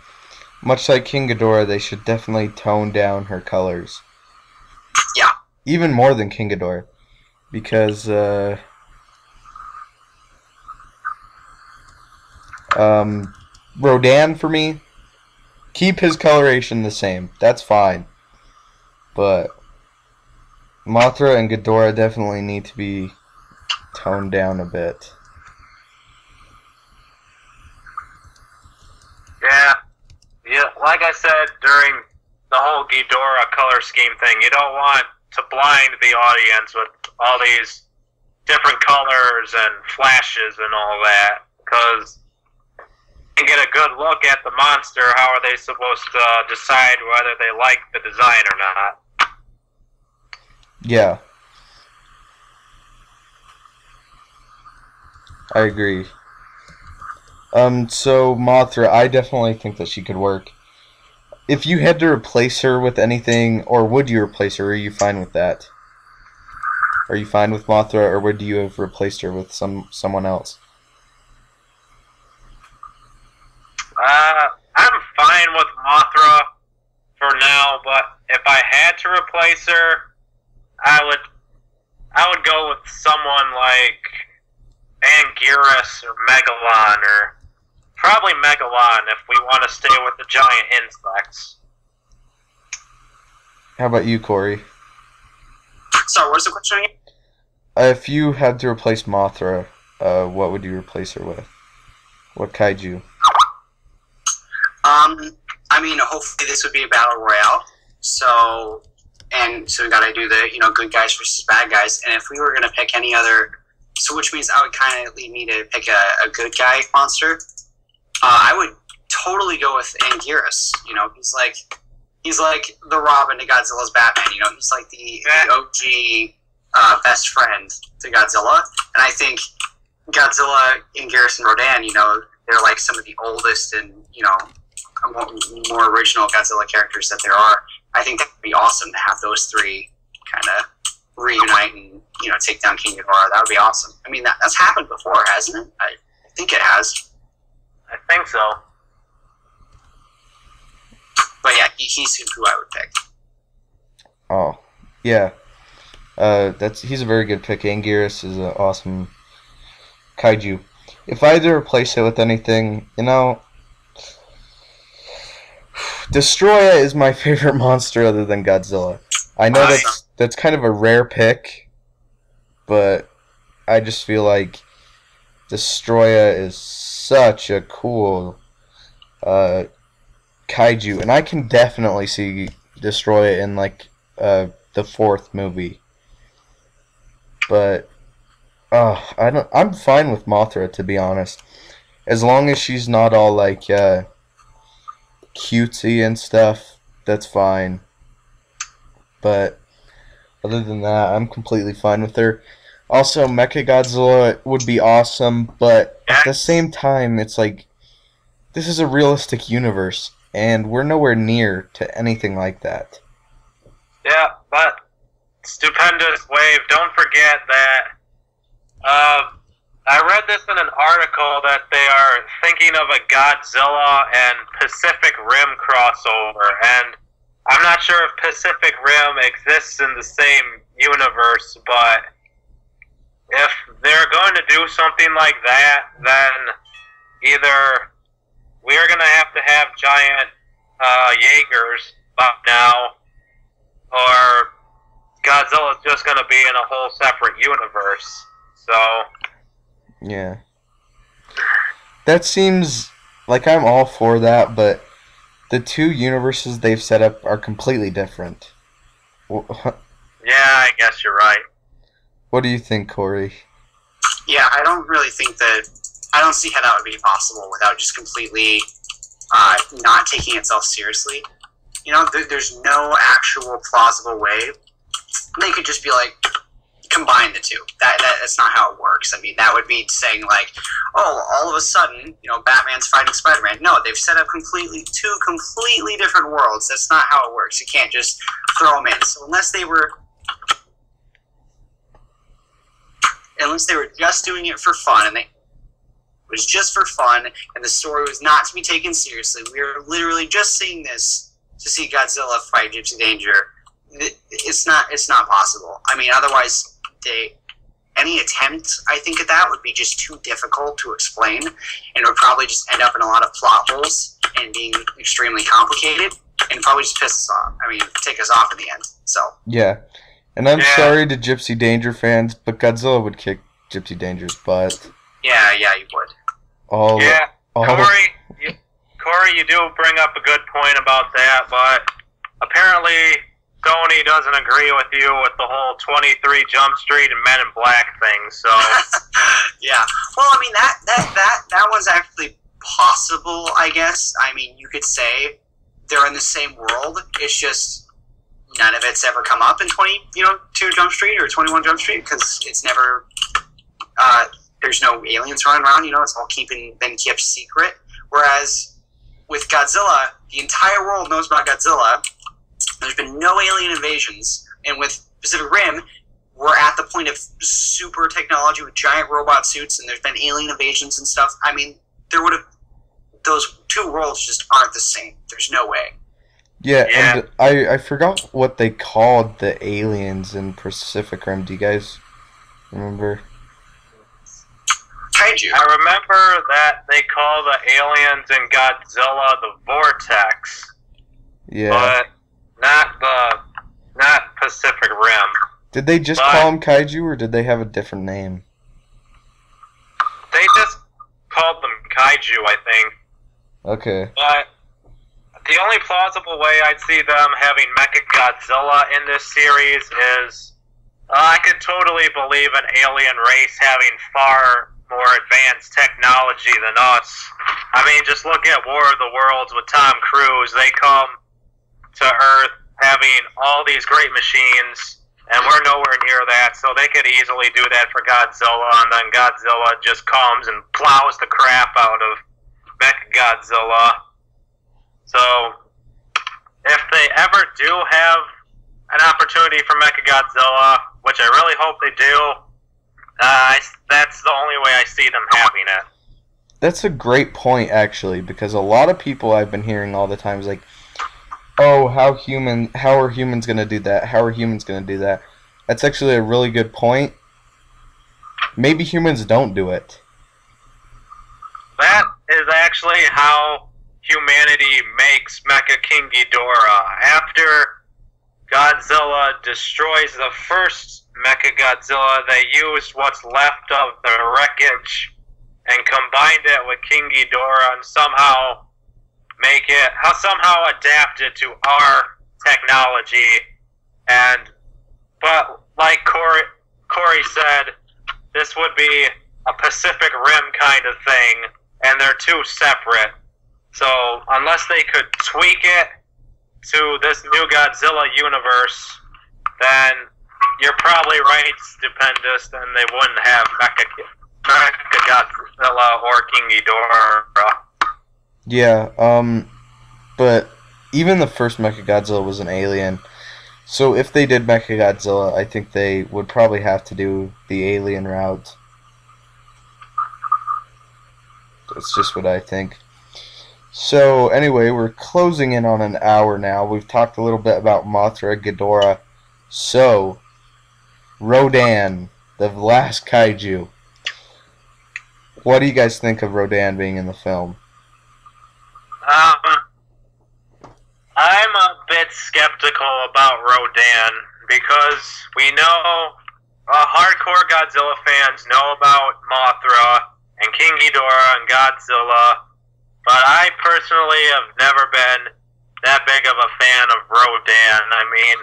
Much like King Ghidorah, they should definitely tone down her colors. Yeah. Even more than King Ghidorah, because Rodan, for me, keep his coloration the same. That's fine. But Mothra and Ghidorah definitely need to be toned down a bit. Yeah, like I said during the whole Ghidorah color scheme thing, you don't want to blind the audience with all these different colors and flashes and all that, because you get a good look at the monster. How are they supposed to decide whether they like the design or not? Yeah. I agree. So Mothra, I definitely think that she could work. If you had to replace her with anything, or would you replace her, or are you fine with that? Are you fine with Mothra, or would you have replaced her with someone else? I'm fine with Mothra for now, but if I had to replace her, I would go with someone like Anguirus or Megalon, or probably Megalon if we want to stay with the giant insects. How about you, Corey? Sorry, what's the question again? If you had to replace Mothra, what would you replace her with? What kaiju? I mean, hopefully this would be a battle royale. So we got to do the good guys versus bad guys. And if we were gonna pick any other, so which means I would kind of lead me to pick a good guy monster. I would totally go with Anguirus. He's like the Robin to Godzilla's Batman. He's like the OG best friend to Godzilla. And I think Godzilla, Anguirus, and Rodan, they're like some of the oldest and more original Godzilla characters that there are. I think that would be awesome to have those three kind of reunite and take down King Ghidorah. That would be awesome. I mean, that's happened before, hasn't it? I think it has. I think so. But yeah, he's who I would pick. Oh, yeah. He's a very good pick. Anguirus is an awesome kaiju. If I had to replace it with anything, Destroya is my favorite monster other than Godzilla. I know that's kind of a rare pick, but I just feel like Destroya is such a cool kaiju, and I can definitely see Destroya in the fourth movie. But I'm fine with Mothra, to be honest, as long as she's not all cutesy and stuff. That's fine. But other than that, I'm completely fine with her. Also, Mechagodzilla would be awesome, but at the same time, it's like, this is a realistic universe, and we're nowhere near to anything like that. Yeah, but Stupendous Wave, don't forget that I read this in an article that they are thinking of a Godzilla and Pacific Rim crossover, and I'm not sure if Pacific Rim exists in the same universe, but if they're going to do something like that, then either we're going to have giant Jaegers by now, or Godzilla's just going to be in a whole separate universe. So yeah. That seems like I'm all for that, but the two universes they've set up are completely different. Yeah, I guess you're right. What do you think, Corey? Yeah, I don't really think that... I don't see how that would be possible without just completely not taking itself seriously. There's no actual plausible way. They could just be like, combine the two. That's not how it works. I mean, that would be saying all of a sudden, Batman's fighting Spider-Man. No, they've set up two completely different worlds. That's not how it works. You can't just throw them in. So unless they were just doing it for fun, and it was just for fun, and the story was not to be taken seriously, we were literally just seeing this to see Godzilla fight Gypsy Danger. It's not possible. I mean, otherwise, any attempt, I think, at that would be just too difficult to explain, and it would probably just end up in a lot of plot holes and being extremely complicated, and probably just piss us off. I mean, take us off in the end. So yeah, and I'm sorry to Gypsy Danger fans, but Godzilla would kick Gypsy Danger's butt. Yeah, you would. Corey, you do bring up a good point about that, but apparently Sony doesn't agree with you with the whole 23 Jump Street and Men in Black thing, so... Yeah. Well, I mean, that was actually possible, I guess. I mean, you could say they're in the same world. It's just none of it's ever come up in 2 Jump Street or 21 Jump Street, because it's never... there's no aliens running around. It's all been kept secret. Whereas with Godzilla, the entire world knows about Godzilla. There's been no alien invasions, and with Pacific Rim, we're at the point of super technology with giant robot suits, and there's been alien invasions and stuff. I mean, those two worlds just aren't the same. There's no way. Yeah, and I forgot what they called the aliens in Pacific Rim. Do you guys remember? Kaiju. I remember that they call the aliens in Godzilla the Vortex. Yeah. But not Pacific Rim. Did they just call them Kaiju, or did they have a different name? They just called them Kaiju, I think. Okay. But the only plausible way I'd see them having Mechagodzilla in this series is I could totally believe an alien race having far more advanced technology than us. I mean, just look at War of the Worlds with Tom Cruise. They come to Earth having all these great machines, and we're nowhere near that, so they could easily do that for Godzilla, and then Godzilla just comes and plows the crap out of Mechagodzilla. So, if they ever do have an opportunity for Mechagodzilla, which I really hope they do, that's the only way I see them having it. That's a great point, actually, because a lot of people I've been hearing all the time is like, oh, how are humans going to do that? How are humans going to do that? That's actually a really good point. Maybe humans don't do it. That is actually how humanity makes Mecha King Ghidorah. After Godzilla destroys the first Mechagodzilla, they used what's left of the wreckage and combined it with King Ghidorah and somehow adapt it to our technology. But like Corey said, this would be a Pacific Rim kind of thing, and they're two separate. So unless they could tweak it to this new Godzilla universe, then you're probably right, Stupendous, and they wouldn't have Mechagodzilla or King Ghidorah. Yeah, but even the first Mechagodzilla was an alien. So if they did Mechagodzilla, I think they would probably have to do the alien route. That's just what I think. So anyway, we're closing in on an hour now. We've talked a little bit about Mothra, Ghidorah. So, Rodan, the last kaiju. What do you guys think of Rodan being in the film? I'm a bit skeptical about Rodan because we know hardcore Godzilla fans know about Mothra and King Ghidorah and Godzilla, but I personally have never been that big of a fan of Rodan. I mean,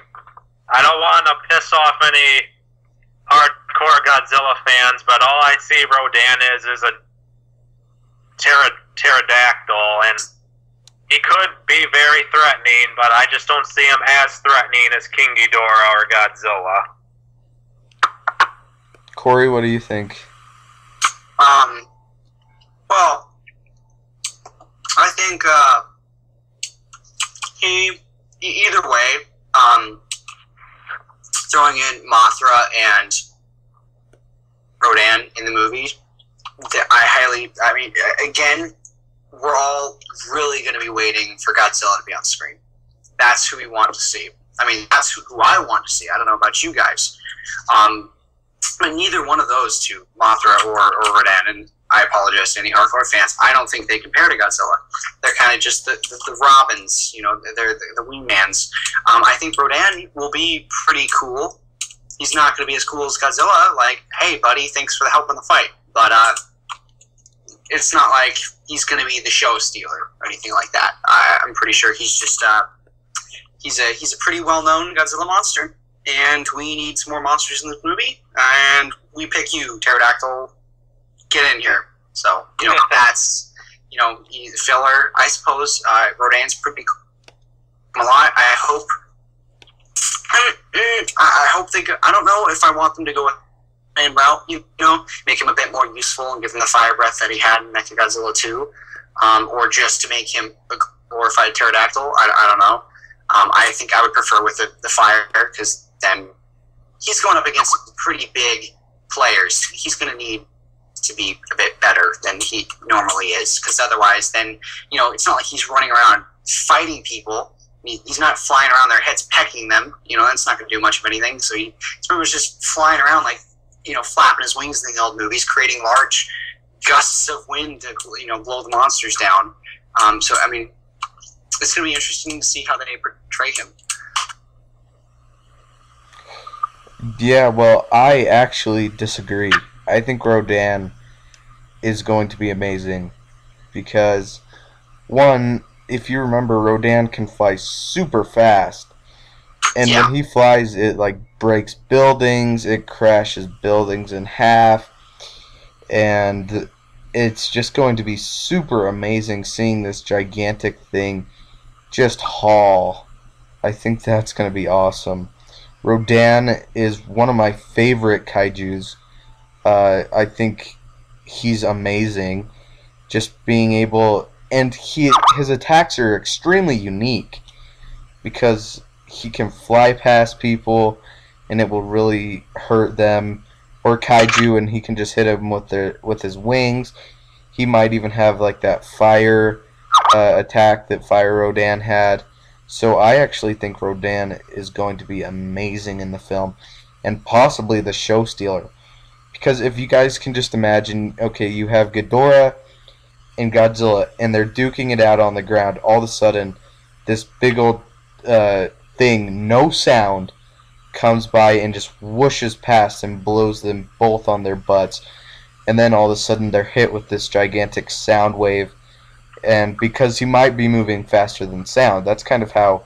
I don't want to piss off any hardcore Godzilla fans, but all I see Rodan is a pterodactyl, and he could be very threatening, but I just don't see him as threatening as King Ghidorah or Godzilla. Corey, what do you think? Well, I think either way, throwing in Mothra and Rodan in the movie, again, we're all really going to be waiting for Godzilla to be on screen. That's who we want to see. I mean, that's who I want to see. I don't know about you guys. But neither one of those two, Mothra or Rodan, and I apologize to any hardcore fans, I don't think they compare to Godzilla. They're kind of just the Robins, they're the wingmans. I think Rodan will be pretty cool. He's not going to be as cool as Godzilla, like, hey, buddy, thanks for the help in the fight. But it's not like he's going to be the show stealer or anything like that. I'm pretty sure he's just he's a pretty well-known Godzilla monster, and we need some more monsters in this movie, and we pick you, Pterodactyl. Get in here. So, that's, filler, I suppose. Rodan's pretty cool. I hope they go, I don't know if I want them to go with route, make him a bit more useful and give him the fire breath that he had in Mechagodzilla 2, or just to make him a glorified pterodactyl. I don't know. I think I would prefer with the fire, because then he's going up against pretty big players. He's going to need to be a bit better than he normally is, because otherwise then, it's not like he's running around fighting people. He's not flying around their heads pecking them. That's not going to do much of anything. So he's pretty much just flying around like, flapping his wings in the old movies, creating large gusts of wind to, blow the monsters down. So, I mean, it's going to be interesting to see how they portray him. Yeah, well, I actually disagree. I think Rodan is going to be amazing because, one, if you remember, Rodan can fly super fast, and when he flies, it breaks buildings, it crashes buildings in half, and it's just going to be super amazing seeing this gigantic thing just haul. I think that's going to be awesome. Rodan is one of my favorite kaijus. I think he's amazing. Just being able, and his attacks are extremely unique because he can fly past people and it will really hurt them, or kaiju, and he can just hit them with his wings. He might even have that fire attack that Fire Rodan had. So I actually think Rodan is going to be amazing in the film, and possibly the show stealer. Because if you guys can just imagine, okay, you have Ghidorah and Godzilla, and they're duking it out on the ground. All of a sudden, this big old thing, no sound, comes by and just whooshes past and blows them both on their butts. And then all of a sudden, they're hit with this gigantic sound wave. And because he might be moving faster than sound, that's kind of how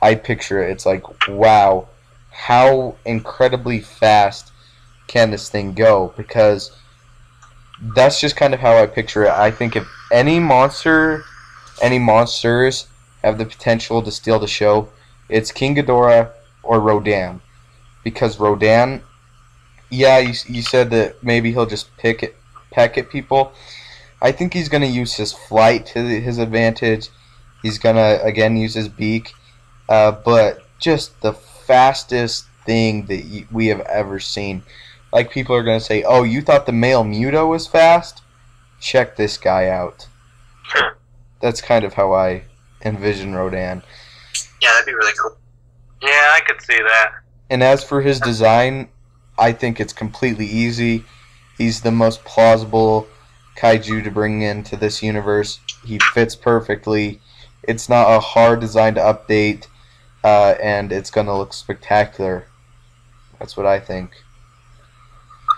I picture it. It's like, wow, how incredibly fast can this thing go? Because that's just kind of how I picture it. I think if any monsters have the potential to steal the show, it's King Ghidorah or Rodan. Because Rodan, yeah, you said that maybe he'll just peck at people. I think he's going to use his flight to his advantage. He's going to, again, use his beak. But just the fastest thing that we have ever seen. Like, people are going to say, oh, you thought the male Muto was fast? Check this guy out. That's kind of how I envision Rodan. Yeah, that'd be really cool. Yeah, I could see that. And as for his design, I think it's completely easy. He's the most plausible kaiju to bring into this universe. He fits perfectly. It's not a hard design to update, and it's going to look spectacular. That's what I think.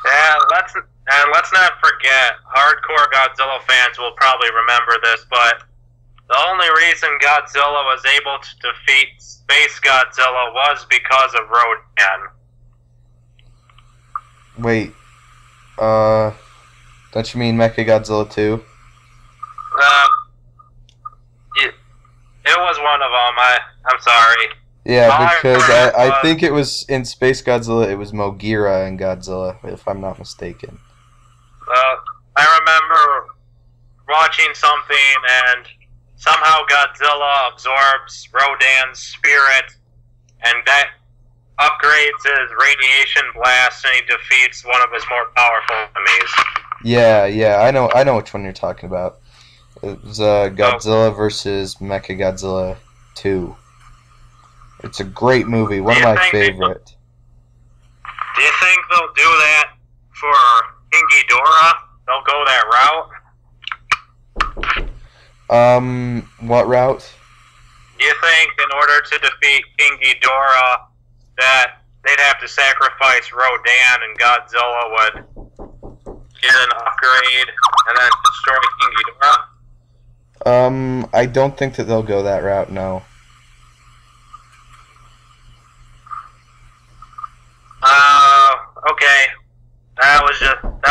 Yeah, let's not forget, hardcore Godzilla fans will probably remember this, but the only reason Godzilla was able to defeat Space Godzilla was because of Rodan. Wait, don't you mean Mechagodzilla 2? It was one of them. I'm sorry. Yeah, because I think it was in Space Godzilla, it was Mogira and Godzilla, if I'm not mistaken. I remember watching something, and somehow Godzilla absorbs Rodan's spirit, and that upgrades his radiation blast, and he defeats one of his more powerful enemies. Yeah, I know which one you're talking about. It was Godzilla versus Mechagodzilla 2. It's a great movie, one of my favorite. Do you think they'll do that for King Ghidorah? They'll go that route? What route? Do you think in order to defeat King Ghidorah that they'd have to sacrifice Rodan and Godzilla would get an upgrade and then destroy King Ghidorah? I don't think that they'll go that route, no. Okay. That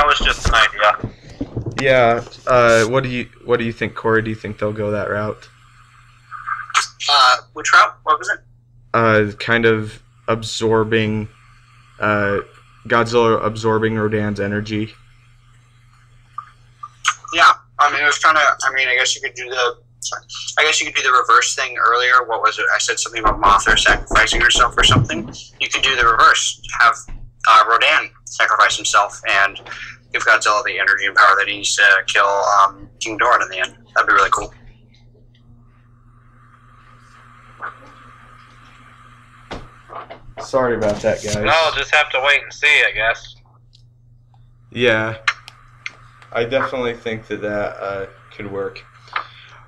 was just an idea. Yeah, what do you think, Corey? Do you think they'll go that route? Which route? What was it? Kind of absorbing Godzilla absorbing Rodan's energy. Yeah, I mean, it was kind of. I mean, I guess you could do the. Sorry. I guess you could do the reverse thing earlier. What was it? I said something about Mothra sacrificing herself or something. You could do the reverse. Have Rodan sacrifice himself and give Godzilla the energy and power that he needs to kill King Ghidorah in the end. That'd be really cool. Sorry about that, guys. I'll just have to wait and see, I guess. Yeah, I definitely think that could work.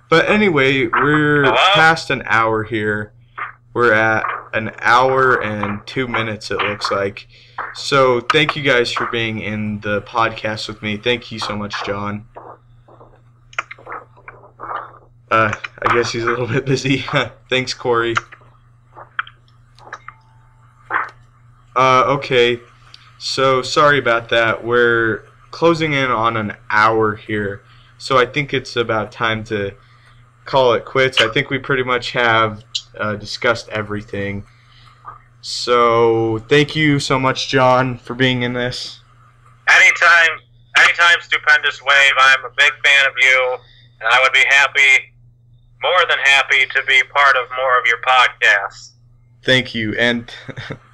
But anyway, we're past an hour here. We're at an hour and 2 minutes, it looks like. So thank you guys for being in the podcast with me. Thank you so much, John. I guess he's a little bit busy. Thanks, Corey. Okay, so sorry about that. We're closing in on an hour here. So I think it's about time to call it quits. I think we pretty much have discussed everything. So thank you so much, John, for being in this. Anytime, Stupendous Wave. I'm a big fan of you, and I would be happy, more than happy, to be part of more of your podcasts. Thank you, and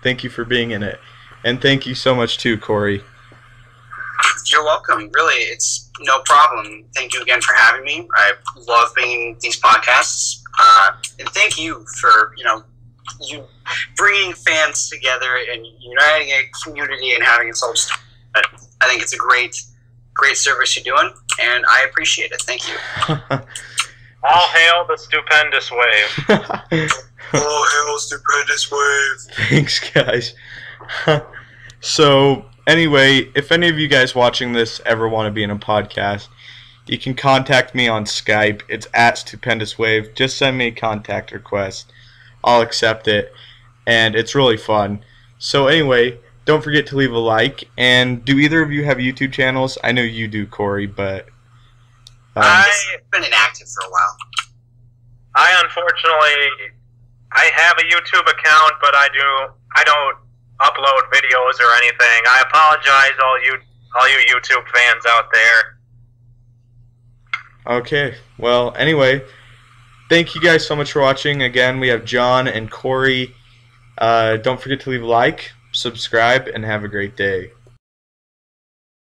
thank you for being in it. And thank you so much too, Corey. You're welcome. Really, it's no problem. Thank you again for having me. I love being in these podcasts. And thank you for, you bringing fans together and uniting a community and having it solve stuff. I think it's a great service you're doing, and I appreciate it. Thank you. All hail the Stupendous Wave. All hail Stupendous Wave. Thanks, guys. So, anyway, if any of you guys watching this ever want to be in a podcast, you can contact me on Skype. It's at Stupendous Wave. Just send me a contact request. I'll accept it, and it's really fun. So anyway, don't forget to leave a like. And do either of you have YouTube channels? I know you do, Corey, but I've been inactive for a while. I have a YouTube account, but I don't upload videos or anything. I apologize, all you YouTube fans out there. Okay, well, anyway, thank you guys so much for watching. Again, we have John and Corey. Don't forget to leave a like, subscribe, and have a great day.